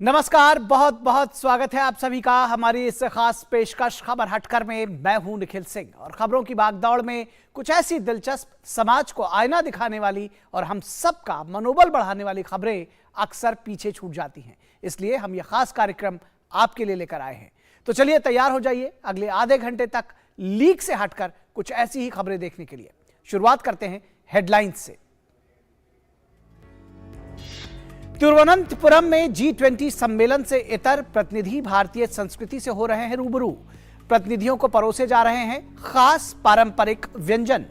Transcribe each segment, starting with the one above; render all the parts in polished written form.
नमस्कार, बहुत बहुत स्वागत है आप सभी का हमारी इस खास पेशकश खबर हटकर में। मैं हूं निखिल सिंह और खबरों की भागदौड़ में कुछ ऐसी दिलचस्प, समाज को आईना दिखाने वाली और हम सबका मनोबल बढ़ाने वाली खबरें अक्सर पीछे छूट जाती हैं। इसलिए हम यह खास कार्यक्रम आपके लिए लेकर आए हैं। तो चलिए तैयार हो जाइए अगले आधे घंटे तक लीक से हटकर कुछ ऐसी ही खबरें देखने के लिए। शुरुआत करते हैं हेडलाइंस से। तिरुवनंतपुरम में G20 सम्मेलन से इतर प्रतिनिधि भारतीय संस्कृति से हो रहे हैं रूबरू। प्रतिनिधियों को परोसे जा रहे हैं खास पारंपरिक व्यंजन।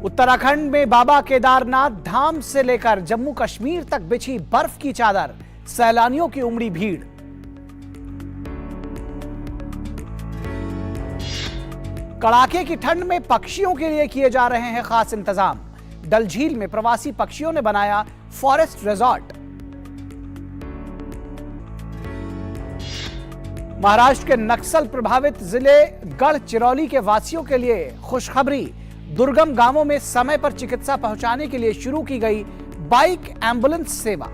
उत्तराखंड में बाबा केदारनाथ धाम से लेकर जम्मू कश्मीर तक बिछी बर्फ की चादर, सैलानियों की उमड़ी भीड़। कड़ाके की ठंड में पक्षियों के लिए किए जा रहे हैं खास इंतजाम। डल झील में प्रवासी पक्षियों ने बनाया फॉरेस्ट रिजॉर्ट। महाराष्ट्र के नक्सल प्रभावित जिले गढ़चिरौली के वासियों के लिए खुशखबरी। दुर्गम गांवों में समय पर चिकित्सा पहुंचाने के लिए शुरू की गई बाइक एम्बुलेंस सेवा।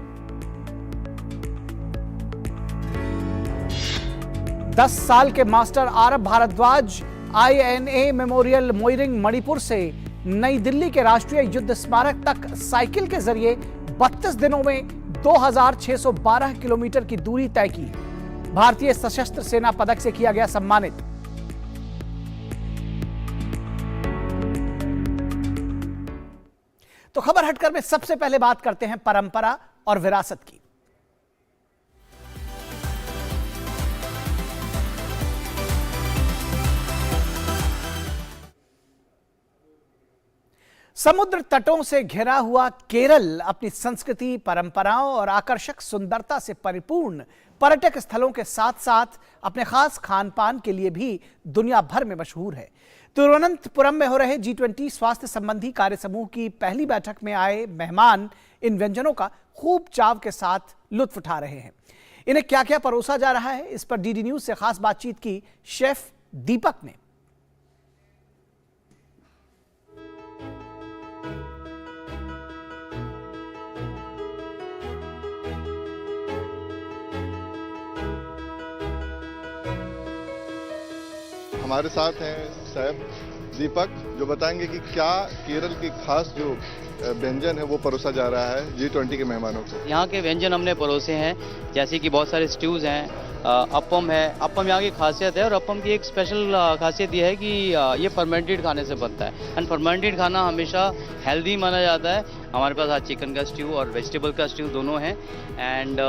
10 साल के master Aarav Bhardwaj INA memorial Moirang Manipur से नई दिल्ली के राष्ट्रीय युद्ध स्मारक तक साइकिल के जरिए 32 दिनों में 2612 किलोमीटर की दूरी तय की। भारतीय सशस्त्र सेना पदक से किया गया सम्मानित। तो खबर हटकर में सबसे पहले बात करते हैं परंपरा और विरासत की। समुद्र तटों से घिरा हुआ केरल अपनी संस्कृति, परंपराओं और आकर्षक सुंदरता से परिपूर्ण पर्यटक स्थलों के साथ साथ अपने खास खान पान के लिए भी दुनिया भर में मशहूर है। तिरुवनंतपुरम में हो रहे G20 स्वास्थ्य संबंधी कार्य समूह की पहली बैठक में आए मेहमान इन व्यंजनों का खूब चाव के साथ लुत्फ उठा रहे हैं। इन्हें क्या क्या परोसा जा रहा है, इस पर DD न्यूज से खास बातचीत की शेफ दीपक ने। हमारे साथ हैं शेफ दीपक, जो बताएंगे कि क्या केरल की खास जो व्यंजन है वो परोसा जा रहा है G20 के मेहमानों को। यहाँ के व्यंजन हमने परोसे हैं, जैसे कि बहुत सारे स्ट्यूज़ हैं, अप्पम है। अप्पम यहाँ की खासियत है और अप्पम की एक स्पेशल खासियत ये है कि ये फर्मेंटेड खाने से बनता है एंड फर्मेंटेड खाना हमेशा हेल्दी माना जाता है। हमारे पास आज चिकन का स्ट्यू और वेजिटेबल का स्ट्यू दोनों हैं and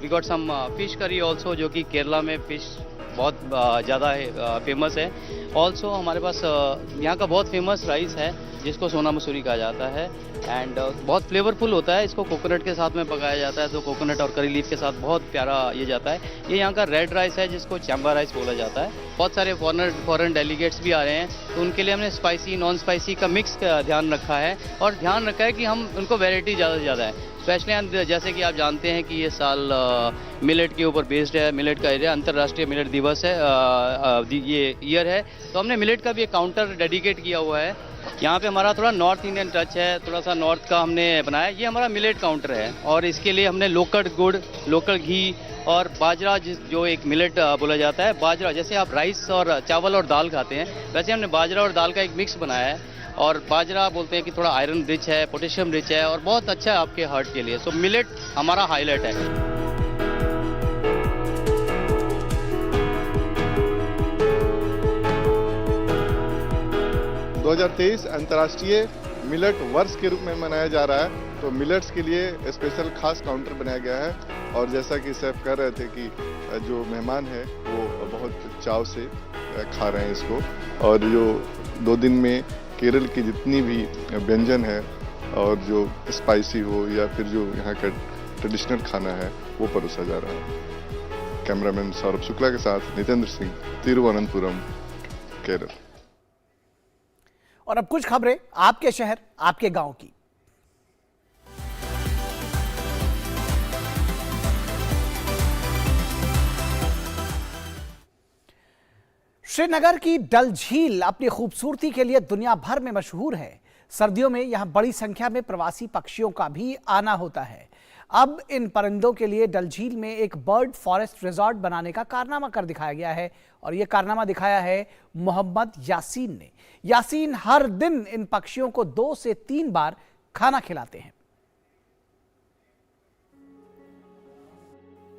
we got some fish curry also, जो कि केरला में फिश बहुत ज़्यादा फेमस है। ऑल्सो हमारे पास यहाँ का बहुत फेमस राइस है जिसको सोना मसूरी कहा जाता है एंड बहुत फ्लेवरफुल होता है। इसको कोकोनट के साथ में पकाया जाता है, तो कोकोनट और करी लीफ के साथ बहुत प्यारा ये जाता है। ये यहाँ का रेड राइस है जिसको चैम्बा राइस बोला जाता है। बहुत सारे फॉरेन डेलीगेट्स भी आ रहे हैं, तो उनके लिए हमने स्पाइसी नॉन स्पाइसी का मिक्स का ध्यान रखा है और ध्यान रखा है कि हम उनको वेराइटी ज़्यादा से ज़्यादा है। स्पेशली जैसे कि आप जानते हैं कि ये साल मिलेट के ऊपर बेस्ड है, मिलेट का एरिया अंतर्राष्ट्रीय मिलेट दिवस है, ये ईयर है, तो हमने मिलेट का भी एक काउंटर डेडिकेट किया हुआ है। यहाँ पे हमारा थोड़ा नॉर्थ इंडियन टच है, थोड़ा सा नॉर्थ का हमने बनाया। ये हमारा मिलेट काउंटर है और इसके लिए हमने लोकल गुड़, लोकल घी और बाजरा, जो एक मिलेट बोला जाता है, बाजरा जैसे आप राइस और चावल और दाल खाते हैं, वैसे हमने बाजरा और दाल का एक मिक्स बनाया है। और बाजरा बोलते हैं कि थोड़ा आयरन रिच है, पोटेशियम रिच है और बहुत अच्छा है आपके हार्ट के लिए। सो मिलेट हमारा हाईलाइट है। 2023 अंतर्राष्ट्रीय मिलेट वर्ष के रूप में मनाया जा रहा है, तो मिलेट्स के लिए स्पेशल खास काउंटर बनाया गया है। और जैसा कि शेफ कह रहे थे कि जो मेहमान है वो बहुत चाव से खा रहे हैं इसको, और जो 2 दिन में केरल की जितनी भी व्यंजन है और जो स्पाइसी हो या फिर जो यहाँ का ट्रेडिशनल खाना है वो परोसा जा रहा है। कैमरामैन सौरभ शुक्ला के साथ नितेंद्र सिंह, तिरुवनंतपुरम, केरल। और अब कुछ खबरें आपके शहर, आपके गांव की। श्रीनगर की डल झील अपनी खूबसूरती के लिए दुनिया भर में मशहूर है। सर्दियों में यहां बड़ी संख्या में प्रवासी पक्षियों का भी आना होता है। अब इन परिंदों के लिए डल झील में एक बर्ड फॉरेस्ट रिजॉर्ट बनाने का कारनामा कर दिखाया गया है और यह कारनामा दिखाया है मोहम्मद यासीन ने। यासीन हर दिन इन पक्षियों को 2 से 3 बार खाना खिलाते हैं।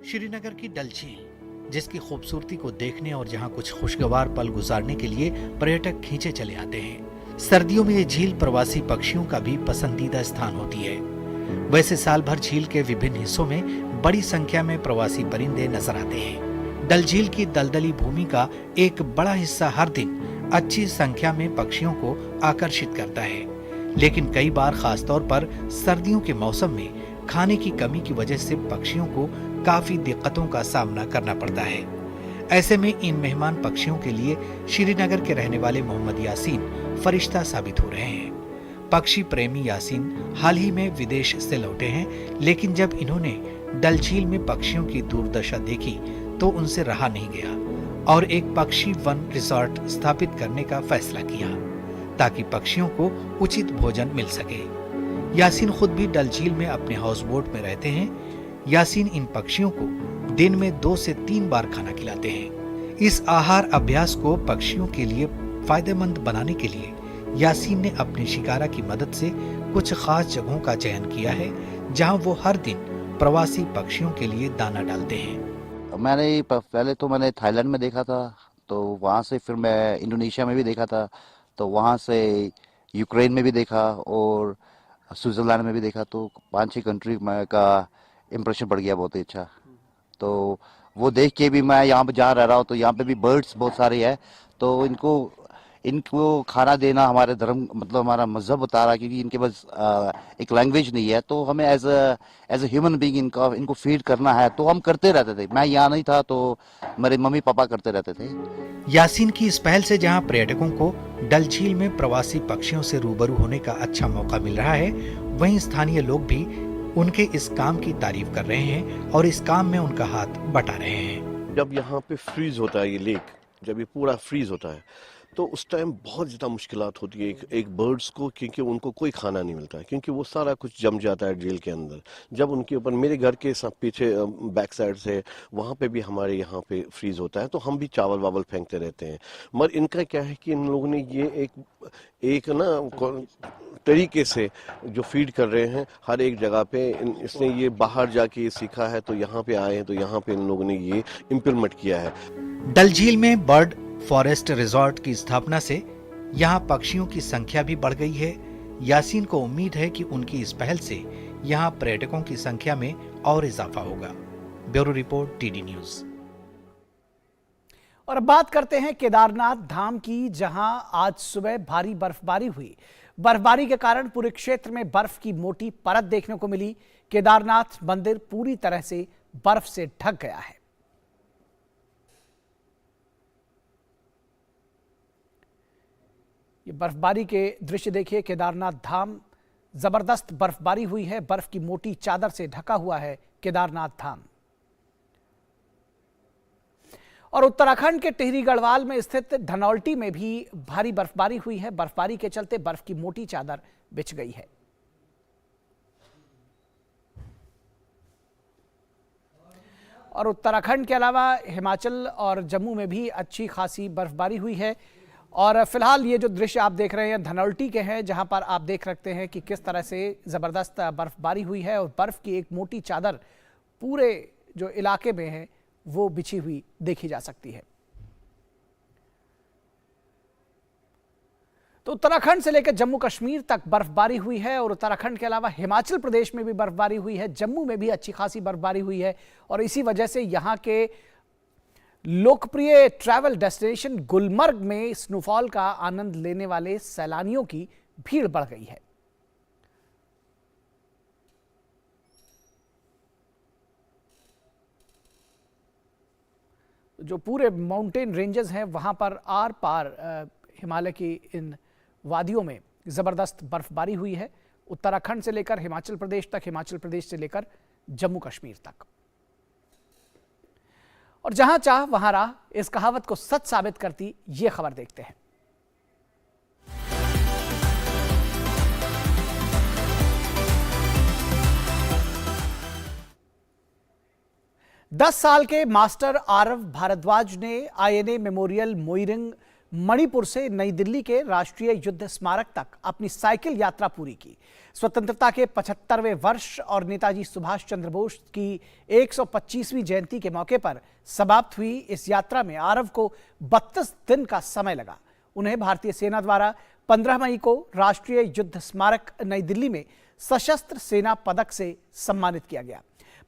श्रीनगर की डल झील, जिसकी खूबसूरती को देखने और जहां कुछ खुशगवार पल गुजारने के लिए पर्यटक खींचे चले आते हैं। सर्दियों में ये झील प्रवासी पक्षियों का भी पसंदीदा स्थान होती है। वैसे साल भर झील के विभिन्न हिस्सों में बड़ी संख्या में प्रवासी परिंदे नजर आते हैं। डल झील की दलदली भूमि का एक बड़ा हिस्सा हर दिन अच्छी संख्या में पक्षियों को आकर्षित करता है, लेकिन कई बार खासतौर पर सर्दियों के मौसम में खाने की कमी की वजह से पक्षियों को काफी दिक्कतों का सामना करना पड़ता है। ऐसे में इन मेहमान पक्षियों के लिए श्रीनगर के रहने वाले मोहम्मद यासीन फरिश्ता साबित हो रहे हैं। पक्षी प्रेमी यासीन हाल ही में विदेश से लौटे हैं, लेकिन जब इन्होंने डल झील में पक्षियों की दुर्दशा देखी तो उनसे रहा नहीं गया और एक पक्षी वन रिसोर्ट स्थापित करने का फैसला किया ताकि पक्षियों को उचित भोजन मिल सके। यासीन खुद भी डल झील में अपने हाउस बोट में रहते हैं। यासीन इन पक्षियों को दिन में 2 से 3 बार खाना खिलाते हैं। इस आहार अभ्यास को पक्षियों के लिए फायदेमंद बनाने के लिए यासीन ने अपने शिकारा की मदद से कुछ खास जगहों का चयन किया है, जहां वो हर दिन प्रवासी पक्षियों के लिए दाना डालते हैं। मैंने पहले तो मैंने थाईलैंड में देखा था, तो वहां से फिर मैं इंडोनेशिया में भी देखा था, तो वहां से यूक्रेन में भी देखा और स्विट्जरलैंड में भी देखा। तो 5-6 कंट्री का इम्प्रेशन पड़ गया बहुत ही अच्छा। तो वो देख के भी मैं यहाँ पे जहाँ रह रहा हूँ तो यहाँ पे भी बर्ड्स बहुत सारे हैं, तो इनको खाना देना हमारे धर्म मतलब हमारा मजहब बता रहा है, क्योंकि इनके पास एक लैंग्वेज नहीं है, तो हमें एज अ ह्यूमन बीइंग इनको फीड करना है, तो हम करते रहते थे। मैं यहाँ नहीं था तो मेरे मम्मी पापा करते रहते थे। यासीन की इस पहल से जहां पर्यटकों को डल झील में प्रवासी पक्षियों से रूबरू होने का अच्छा मौका मिल रहा है, वहीं स्थानीय लोग भी उनके इस काम की तारीफ कर रहे हैं और इस काम में उनका हाथ बटा रहे हैं। जब यहाँ पे फ्रीज होता है, ये लेक जब ये पूरा फ्रीज होता है, तो उस टाइम बहुत ज़्यादा मुश्किलात होती है एक बर्ड्स को, क्योंकि उनको कोई खाना नहीं मिलता है, क्योंकि वो सारा कुछ जम जाता है झील के अंदर। जब उनके ऊपर मेरे घर के पीछे बैक साइड से वहाँ पे भी हमारे यहाँ पे फ्रीज होता है, तो हम भी चावल वावल फेंकते रहते हैं। मगर इनका क्या है कि इन लोगों ने ये एक ना तरीके से जो फीड कर रहे हैं हर एक जगह पे, इसने ये बाहर जाके सीखा है, तो यहाँ पे आए हैं, तो यहाँ पे इन लोगों ने ये इम्प्लीमेंट किया है। डल झील में बर्ड फॉरेस्ट रिजॉर्ट की स्थापना से यहाँ पक्षियों की संख्या भी बढ़ गई है। यासीन को उम्मीद है कि उनकी इस पहल से यहाँ पर्यटकों की संख्या में और इजाफा होगा। Bureau report, TD news. और अब बात करते हैं केदारनाथ धाम की, जहां आज सुबह भारी बर्फबारी हुई। बर्फबारी के कारण पूरे क्षेत्र में बर्फ की मोटी परत देखने को मिली। केदारनाथ मंदिर पूरी तरह से बर्फ से ढक गया है। ये बर्फबारी के दृश्य देखिए। केदारनाथ धाम, जबरदस्त बर्फबारी हुई है। बर्फ की मोटी चादर से ढका हुआ है केदारनाथ धाम। और उत्तराखंड के टिहरी गढ़वाल में स्थित धनौल्टी में भी भारी बर्फबारी हुई है। बर्फबारी के चलते बर्फ की मोटी चादर बिछ गई है। और उत्तराखंड के अलावा हिमाचल और जम्मू में भी अच्छी खासी बर्फबारी हुई है। और फिलहाल ये जो दृश्य आप देख रहे हैं धनौल्टी के हैं, जहां पर आप देख सकते हैं कि किस तरह से जबरदस्त बर्फबारी हुई है और बर्फ की एक मोटी चादर पूरे जो इलाके में है वो बिछी हुई देखी जा सकती है। तो उत्तराखंड से लेकर जम्मू कश्मीर तक बर्फबारी हुई है और उत्तराखंड के अलावा हिमाचल प्रदेश में भी बर्फबारी हुई है। जम्मू में भी अच्छी खासी बर्फबारी हुई है और इसी वजह से यहां के लोकप्रिय ट्रैवल डेस्टिनेशन गुलमर्ग में स्नोफॉल का आनंद लेने वाले सैलानियों की भीड़ बढ़ गई है। जो पूरे माउंटेन रेंजेस हैं वहां पर आर पार हिमालय की इन वादियों में जबरदस्त बर्फबारी हुई है। उत्तराखंड से लेकर हिमाचल प्रदेश तक, हिमाचल प्रदेश से लेकर जम्मू कश्मीर तक। और जहां चाह वहां राह, इस कहावत को सच साबित करती ये खबर देखते हैं। 10 साल के मास्टर आरव भारद्वाज ने आईएनए मेमोरियल मोइरंग मणिपुर से नई दिल्ली के राष्ट्रीय युद्ध स्मारक तक अपनी साइकिल यात्रा पूरी की। स्वतंत्रता के 75वें वर्ष और नेताजी सुभाष चंद्र बोस की 125वीं जयंती के मौके पर समाप्त हुई इस यात्रा में आरव को 32 दिन का समय लगा। उन्हें भारतीय सेना द्वारा 15 मई को राष्ट्रीय युद्ध स्मारक नई दिल्ली में सशस्त्र सेना पदक से सम्मानित किया गया।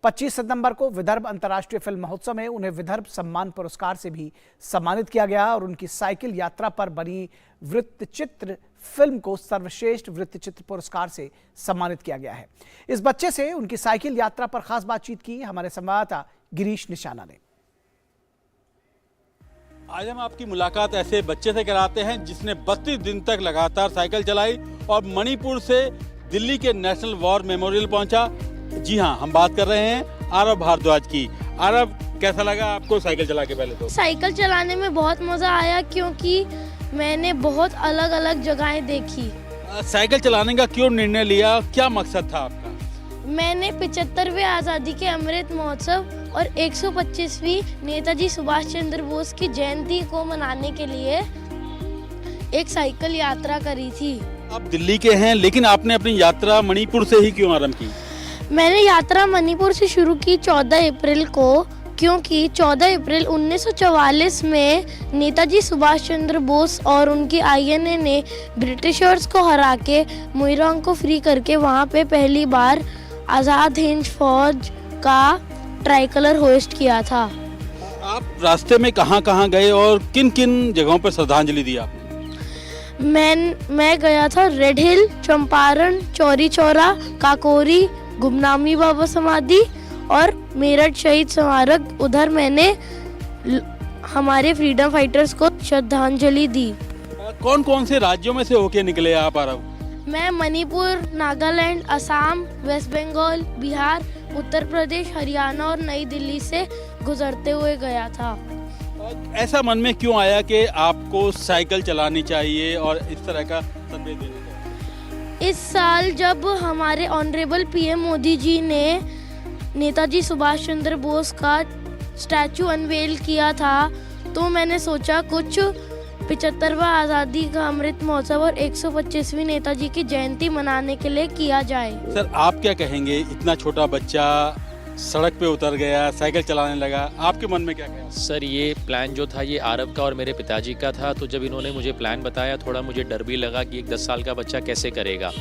25 सितंबर को विदर्भ अंतर्राष्ट्रीय फिल्म महोत्सव में उन्हें विदर्भ सम्मान पुरस्कार से भी सम्मानित किया गया और उनकी साइकिल यात्रा पर बनी वृत्तचित्र फिल्म को सर्वश्रेष्ठ वृत्तचित्र पुरस्कार से सम्मानित किया गया है। इस बच्चे से उनकी साइकिल यात्रा पर खास बातचीत की हमारे संवाददाता गिरीश निशाना ने। आज हम आपकी मुलाकात ऐसे बच्चे से कराते हैं जिसने 32 दिन तक लगातार साइकिल चलाई और मणिपुर से दिल्ली के नेशनल वॉर मेमोरियल पहुंचा। जी हाँ, हम बात कर रहे हैं आरव भारद्वाज की। आरव, कैसा लगा आपको साइकिल चला के? पहले तो साइकिल चलाने में बहुत मजा आया क्योंकि मैंने बहुत अलग अलग जगहें देखी। साइकिल चलाने का क्यों निर्णय लिया, क्या मकसद था आपका? मैंने 75वें आज़ादी के अमृत महोत्सव और 125वीं नेताजी सुभाष चंद्र बोस की जयंती को मनाने के लिए एक साइकिल यात्रा करी थी। आप दिल्ली के हैं लेकिन आपने अपनी यात्रा मणिपुर से ही क्यों आरंभ की? मैंने यात्रा मणिपुर से शुरू की 14 अप्रैल को, क्योंकि 14 अप्रैल 1944 में नेताजी सुभाष चंद्र बोस और उनकी आईएनए ने ब्रिटिशर्स को हरा के मोइरांग को फ्री करके वहाँ पे पहली बार आज़ाद हिंद फौज का ट्राइकलर होस्ट किया था। आप रास्ते में कहाँ गए और किन किन जगहों पर श्रद्धांजलि दी आपने? मैं गया था रेड हिल, चंपारण, चौरी चौरा, काकोरी, गुमनामी बाबा समाधि और मेरठ शहीद स्मारक। उधर मैंने हमारे फ्रीडम फाइटर्स को श्रद्धांजलि दी। कौन कौन से राज्यों में से होके निकले आप आरव? मैं मणिपुर, नागालैंड, असम, वेस्ट बंगाल, बिहार, उत्तर प्रदेश, हरियाणा और नई दिल्ली से गुजरते हुए गया था। ऐसा मन में क्यों आया कि आपको साइकिल चलानी चाहिए और इस तरह का संदेश देना चाहिए? इस साल जब हमारे ऑनरेबल पीएम मोदी जी ने नेताजी सुभाष चंद्र बोस का स्टैचू अनवेल किया था तो मैंने सोचा कुछ 75वां आज़ादी का अमृत महोत्सव और 125वीं नेताजी की जयंती मनाने के लिए किया जाए। सर, आप क्या कहेंगे? इतना छोटा बच्चा सड़क पे उतर गया, साइकिल चलाने लगा, आपके मन में क्या गया? सर, ये प्लान जो था ये आरव का और मेरे पिताजी का था। तो जब इन्होंने मुझे प्लान बताया थोड़ा मुझे डर भी लगा कि एक 10 साल का बच्चा कैसे करेगा।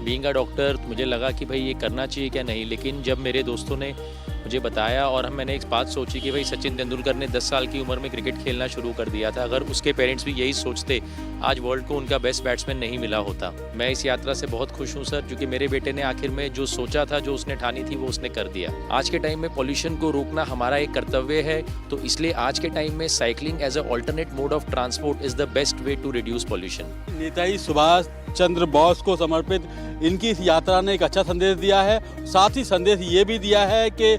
बीइंग अ डॉक्टर मुझे लगा कि भाई ये करना चाहिए क्या नहीं, लेकिन जब मेरे दोस्तों ने मुझे बताया और मैंने एक बात सोची कि भाई सचिन तेंदुलकर ने 10 साल की उम्र में क्रिकेट खेलना शुरू कर दिया था। अगर उसके पेरेंट्स भी यही सोचते आज वर्ल्ड को उनका बेस्ट बैट्समैन नहीं मिला होता। मैं इस यात्रा से बहुत खुश हूँ सर, क्योंकि मेरे बेटे ने आखिर में जो सोचा था, जो उसने ठानी थी, वो उसने कर दिया। आज के टाइम में पॉल्यूशन को रोकना हमारा एक कर्तव्य है, तो इसलिए आज के टाइम में cycling as a alternate mode of transport is the best way to reduce pollution. Netaji Subhash Chandra Bose को समर्पित इनकी इस यात्रा ने एक अच्छा संदेश दिया है। साथ ही संदेश ये भी दिया है कि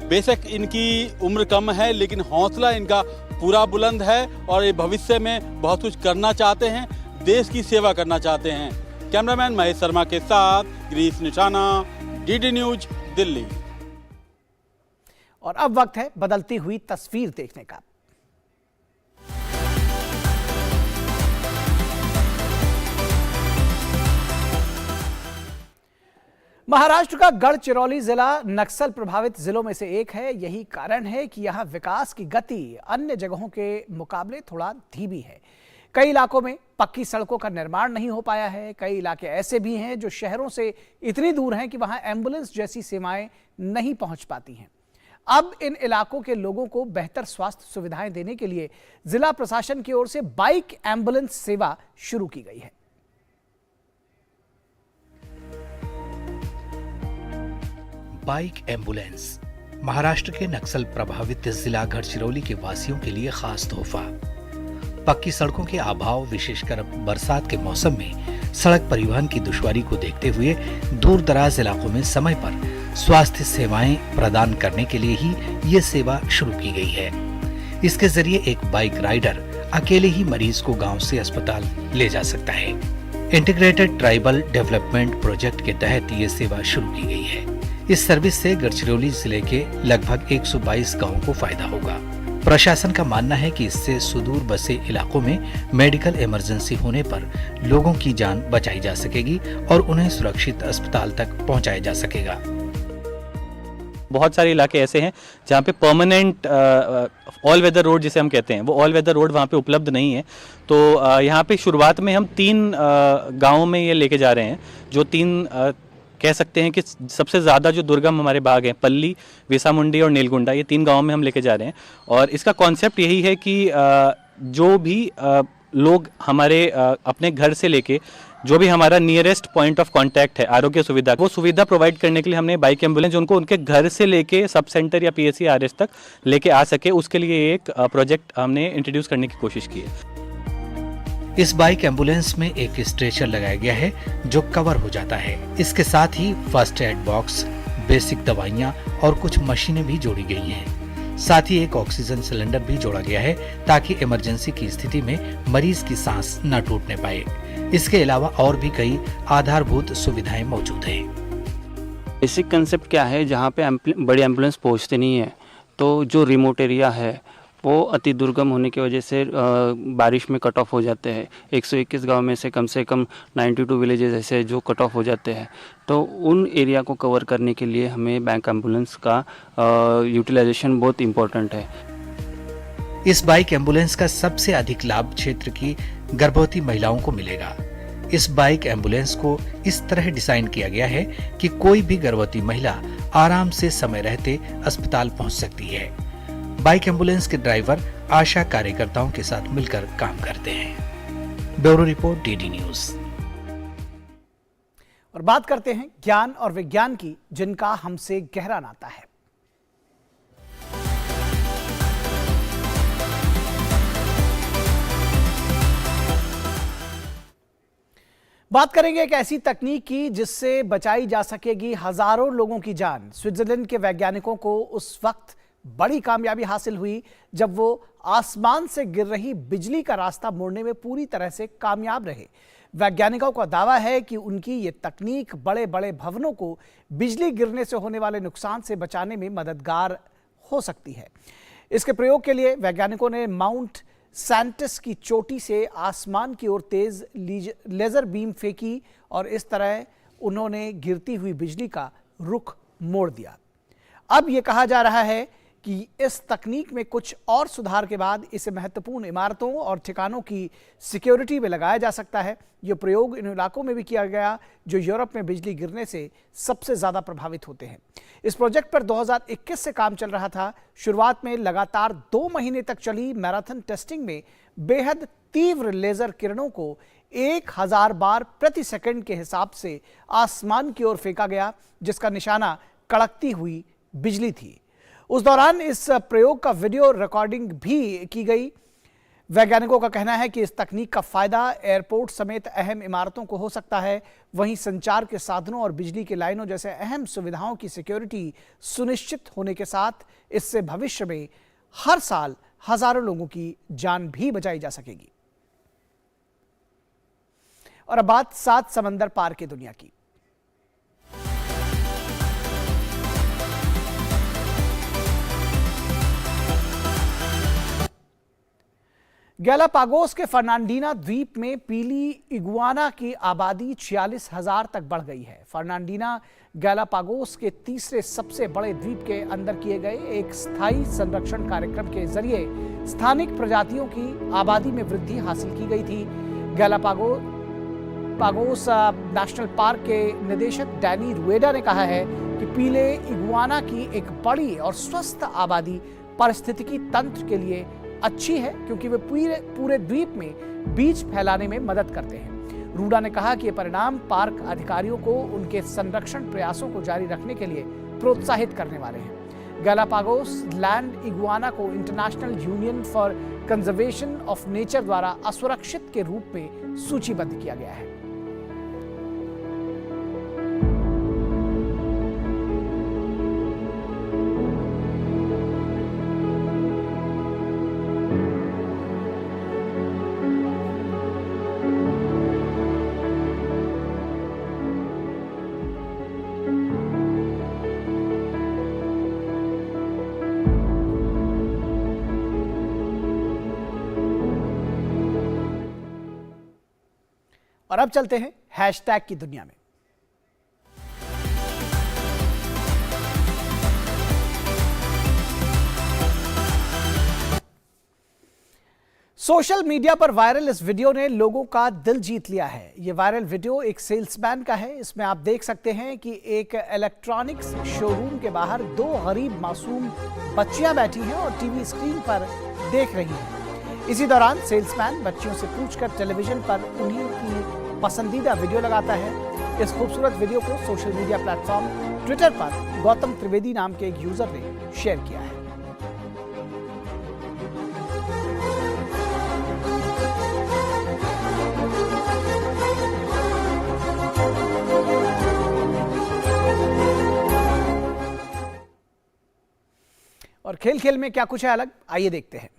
बेशक इनकी उम्र कम है लेकिन हौसला इनका पूरा बुलंद है और ये भविष्य में बहुत कुछ करना चाहते हैं, देश की सेवा करना चाहते हैं। कैमरामैन महेश शर्मा के साथ गिरीश निशाना, डीडी न्यूज, दिल्ली। और अब वक्त है बदलती हुई तस्वीर देखने का। महाराष्ट्र का गढ़चिरौली जिला नक्सल प्रभावित जिलों में से एक है। यही कारण है कि यहां विकास की गति अन्य जगहों के मुकाबले थोड़ा धीमी है। कई इलाकों में पक्की सड़कों का निर्माण नहीं हो पाया है। कई इलाके ऐसे भी हैं जो शहरों से इतनी दूर हैं कि वहां एम्बुलेंस जैसी सेवाएं नहीं पहुंच पाती हैं। अब इन इलाकों के लोगों को बेहतर स्वास्थ्य सुविधाएं देने के लिए जिला प्रशासन की ओर से बाइक एम्बुलेंस सेवा शुरू की गई है। बाइक एम्बुलेंस महाराष्ट्र के नक्सल प्रभावित जिला गढ़चिरौली के वासियों के लिए खास तोहफा। पक्की सड़कों के अभाव, विशेषकर बरसात के मौसम में सड़क परिवहन की दुश्वारी को देखते हुए दूर दराज इलाकों में समय पर स्वास्थ्य सेवाएं प्रदान करने के लिए ही ये सेवा शुरू की गई है। इसके जरिए एक बाइक राइडर अकेले ही मरीज को गांव से अस्पताल ले जा सकता है। इंटीग्रेटेड ट्राइबल डेवलपमेंट प्रोजेक्ट के तहत ये सेवा शुरू की गई है। इस सर्विस से गढ़चिरौली जिले के लगभग 122 गांवों को फायदा होगा। प्रशासन का मानना है कि इससे सुदूर बसे इलाकों में मेडिकल इमरजेंसी होने पर लोगों की जान बचाई जा सकेगी और उन्हें सुरक्षित अस्पताल तक पहुंचाया जा सकेगा। बहुत सारे इलाके ऐसे हैं जहाँ पे परमानेंट ऑल वेदर रोड जिसे हम कहते हैं, वो ऑल वेदर रोड वहाँ पे उपलब्ध नहीं है। तो यहाँ पे शुरुआत में हम 3 गाँवों में ये लेके जा रहे हैं, जो 3 कह सकते हैं कि सबसे ज़्यादा जो दुर्गम हमारे बाग हैं, पल्ली, वेसामुंडी और नीलगुंडा, ये 3 गाँवों में हम लेके जा रहे हैं। और इसका कॉन्सेप्ट यही है कि जो भी लोग हमारे अपने घर से लेके जो भी हमारा नियरेस्ट पॉइंट ऑफ कांटेक्ट है आरोग्य सुविधा, वो सुविधा प्रोवाइड करने के लिए हमने बाइक एम्बुलेंस उनको उनके घर से लेके सब सेंटर या PSC RS तक लेके आ सके, उसके लिए एक प्रोजेक्ट हमने इंट्रोड्यूस करने की कोशिश की है। इस बाइक एम्बुलेंस में एक स्ट्रेचर लगाया गया है जो कवर हो जाता है। इसके साथ ही फर्स्ट एड बॉक्स, बेसिक दवाइयां और कुछ मशीनें भी जोड़ी गई हैं। साथ ही एक ऑक्सीजन सिलेंडर भी जोड़ा गया है ताकि इमरजेंसी की स्थिति में मरीज की सांस न टूटने पाए। इसके अलावा और भी कई आधारभूत सुविधाएं मौजूद हैं। बेसिक कंसेप्ट क्या है, जहाँ पे बड़ी एम्बुलेंस पहुँचते नहीं है, तो जो रिमोट एरिया है वो अति दुर्गम होने की वजह से बारिश में कट ऑफ हो जाते हैं। 121 गांव में से कम 92 विलेजेस ऐसे जो कट ऑफ हो जाते हैं, तो उन एरिया को कवर करने के लिए हमें बैंक एम्बुलेंस का यूटिलाइजेशन बहुत इम्पोर्टेंट है। इस बाइक एम्बुलेंस का सबसे अधिक लाभ क्षेत्र की गर्भवती महिलाओं को मिलेगा। इस बाइक एम्बुलेंस को इस तरह डिजाइन किया गया है कि कोई भी गर्भवती महिला आराम से समय रहते अस्पताल पहुंच सकती है। बाइक एम्बुलेंस के ड्राइवर आशा कार्यकर्ताओं के साथ मिलकर काम करते हैं। Bureau report, DD news. और बात करते हैं ज्ञान और विज्ञान की, जिनका हमसे गहरा नाता है। बात करेंगे एक ऐसी तकनीक की जिससे बचाई जा सकेगी हजारों लोगों की जान। स्विट्जरलैंड के वैज्ञानिकों को उस वक्त बड़ी कामयाबी हासिल हुई जब वो आसमान से गिर रही बिजली का रास्ता मोड़ने में पूरी तरह से कामयाब रहे। वैज्ञानिकों का दावा है कि उनकी ये तकनीक बड़े बड़े भवनों को बिजली गिरने से होने वाले नुकसान से बचाने में मददगार हो सकती है। इसके प्रयोग के लिए वैज्ञानिकों ने माउंट सैंटिस की चोटी से आसमान की ओर तेज लेजर बीम फेंकी और इस तरह उन्होंने गिरती हुई बिजली का रुख मोड़ दिया। अब यह कहा जा रहा है कि इस तकनीक में कुछ और सुधार के बाद इसे महत्वपूर्ण इमारतों और ठिकानों की सिक्योरिटी में लगाया जा सकता है। यह प्रयोग इन इलाकों में भी किया गया जो यूरोप में बिजली गिरने से सबसे ज्यादा प्रभावित होते हैं। इस प्रोजेक्ट पर 2021 से काम चल रहा था। शुरुआत में लगातार 2 महीने तक चली मैराथन टेस्टिंग में बेहद तीव्र लेजर किरणों को 1000 बार प्रति सेकंड के हिसाब से आसमान की ओर फेंका गया, जिसका निशाना कड़कती हुई बिजली थी। उस दौरान इस प्रयोग का वीडियो रिकॉर्डिंग भी की गई। वैज्ञानिकों का कहना है कि इस तकनीक का फायदा एयरपोर्ट समेत अहम इमारतों को हो सकता है। वहीं संचार के साधनों और बिजली की लाइनों जैसे अहम सुविधाओं की सिक्योरिटी सुनिश्चित होने के साथ इससे भविष्य में हर साल हजारों लोगों की जान भी बचाई जा सकेगी। और अब बात 7 समंदर पार की दुनिया की। गैलापागोस के फर्नांडीना द्वीप में पीली इगुआना की आबादी 46,000 तक बढ़ गई है। फर्नांडीना गैलापागोस के तीसरे सबसे बड़े द्वीप के अंदर किए गए एक स्थायी संरक्षण कार्यक्रम के जरिए स्थानिक प्रजातियों की आबादी में वृद्धि हासिल की गई थी। गैलापागोस नेशनल पार्क के निदेशक डैनी रुएडा ने कहा है कि पीले इगुआना की एक बड़ी और स्वस्थ आबादी पारिस्थितिकी तंत्र के लिए अच्छी है, क्योंकि वे पूरे द्वीप में बीज फैलाने में मदद करते हैं। रूडा ने कहा कि ये परिणाम पार्क अधिकारियों को उनके संरक्षण प्रयासों को जारी रखने के लिए प्रोत्साहित करने वाले हैं। गैलापागोस लैंड इगुआना को international union for conservation of nature द्वारा असुरक्षित के रूप में सूचीबद्ध किया गया है। और अब चलते हैं हैशटैग की दुनिया में। सोशल मीडिया पर वायरल इस वीडियो ने लोगों का दिल जीत लिया है। ये वायरल वीडियो एक सेल्समैन का है। इसमें आप देख सकते हैं कि एक इलेक्ट्रॉनिक्स शोरूम के बाहर दो गरीब मासूम बच्चियां बैठी हैं और टीवी स्क्रीन पर देख रही हैं। इसी दौरान सेल्समैन बच्चियों से पूछकर टेलीविजन पर उन्हीं की पसंदीदा वीडियो लगाता है। इस खूबसूरत वीडियो को सोशल मीडिया प्लेटफॉर्म ट्विटर पर गौतम त्रिवेदी नाम के एक यूजर ने शेयर किया है। और खेल खेल में क्या कुछ है अलग, आइए देखते हैं।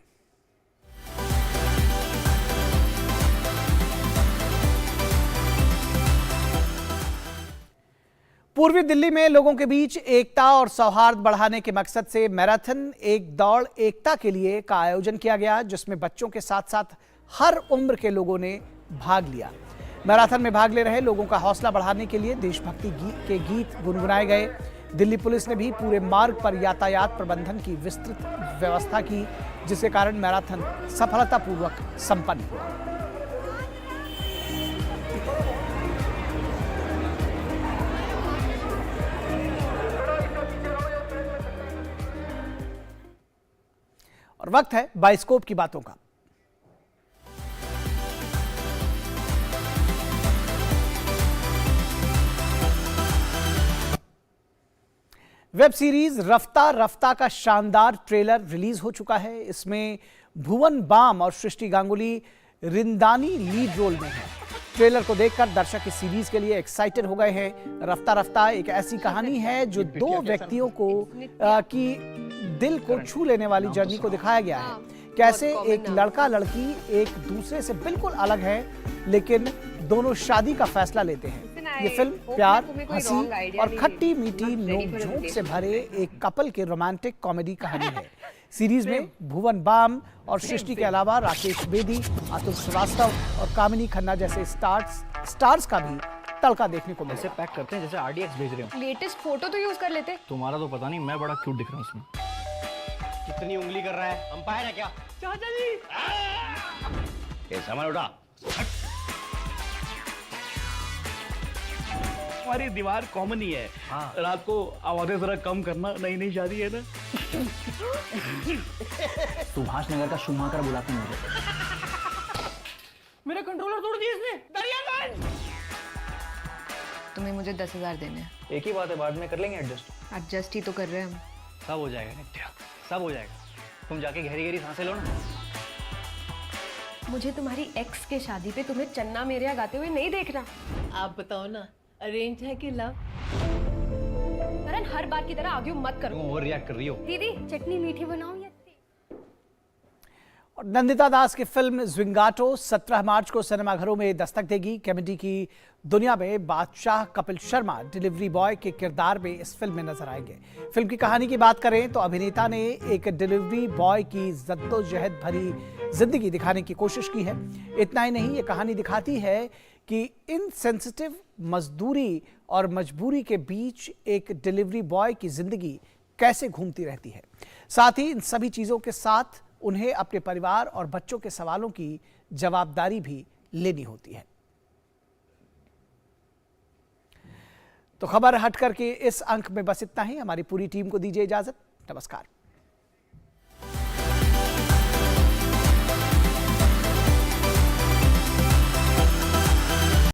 पूर्वी दिल्ली में लोगों के बीच एकता और सौहार्द बढ़ाने के मकसद से मैराथन एक दौड़ एकता के लिए का आयोजन किया गया, जिसमें बच्चों के साथ साथ हर उम्र के लोगों ने भाग लिया। मैराथन में भाग ले रहे लोगों का हौसला बढ़ाने के लिए देशभक्ति के गीत गुनगुनाए गए। दिल्ली पुलिस ने भी पूरे मार्ग पर यातायात प्रबंधन की विस्तृत व्यवस्था की, जिसके कारण मैराथन सफलतापूर्वक संपन्न हुआ। और वक्त है बाइस्कोप की बातों का। वेब सीरीज रफ्ता रफ्ता का शानदार ट्रेलर रिलीज हो चुका है। इसमें भुवन बाम और सृष्टि गांगुली रिंदानी लीड रोल में हैं। ट्रेलर को देखकर दर्शक इस सीरीज के लिए एक्साइटेड हो गए हैं। रफ्ता रफ्ता एक ऐसी कहानी है जो दो व्यक्तियों को की दिल को छू लेने वाली जर्नी को दिखाया गया है। कैसे एक लड़का लड़की एक दूसरे से बिल्कुल अलग है, लेकिन दोनों शादी का फैसला लेते हैं। ये फिल्म प्यार, हंसी और खट्टी मीठी नोक-झोंक से भरे एक कपल की रोमांटिक कॉमेडी कहानी है। सीरीज में भुवन बाम और सृष्टि के अलावा राकेश बेदी, अतुल श्रीवास्तव और कामिनी खन्ना जैसे स्टार्स का भी तड़का देखने को मिला। ऐसे पैक करते हैं जैसे RDX भेज रहे हो। लेटेस्ट फोटो तो यूज कर लेते। तुम्हारा तो पता नहीं, मैं बड़ा क्यूट दिख रहा हूँ उसमें। कितनी उंगली कर रहा है, अंपायर है क्या? चाचा जी सामान उठा। हमारी दीवार कॉमन ही है। रात को आवाजें जरा कम करना, नई नई शादी है ना। सुभाष नगर का शुमाकर बुलाते हैं मुझे। मेरा कंट्रोलर तोड़ दिया इसने। दरियागंज। तुम्हें मुझे 10,000 देने हैं। एक ही बात है, बाद में कर लेंगे एडजस्ट। एडजस्ट ही तो कर रहे हैं हम। सब हो जाएगा नित्या, सब हो जाएगा। तुम जाके गहरी गहरी सांसें लो ना। मुझे तुम्हारी एक्स के शादी पे तुम्हें चन्ना मेरेया गाते हुए नहीं देखना। आप बताओ ना, अरेंज है कि लव? करण, हर बार की तरह आर्ग्यू मत करो। ओवर रिएक्ट कर रही हो। दीदी चटनी मीठी बनाओ या और नंदिता दास की फिल्म ज़्विंगाटो 17 मार्च को सिनेमाघरों में दस्तक देगी। कॉमेडी की दुनिया में बादशाह कपिल शर्मा डिलीवरी बॉय के किरदार में इस फिल्म में नजर आएंगे। फिल्म की कहानी की बात करें तो अभिनेता ने एक डिलीवरी बॉय की जद्दोजहद भरी जिंदगी दिखाने की कोशिश की है। इतना ही नहीं, ये कहानी दिखाती है कि इनसेंसिटिव मजदूरी और मजबूरी के बीच एक डिलीवरी बॉय की जिंदगी कैसे घूमती रहती है। साथ ही इन सभी चीजों के साथ उन्हें अपने परिवार और बच्चों के सवालों की जवाबदारी भी लेनी होती है। तो खबर हट करके इस अंक में बस इतना ही। हमारी पूरी टीम को दीजिए इजाजत। नमस्कार।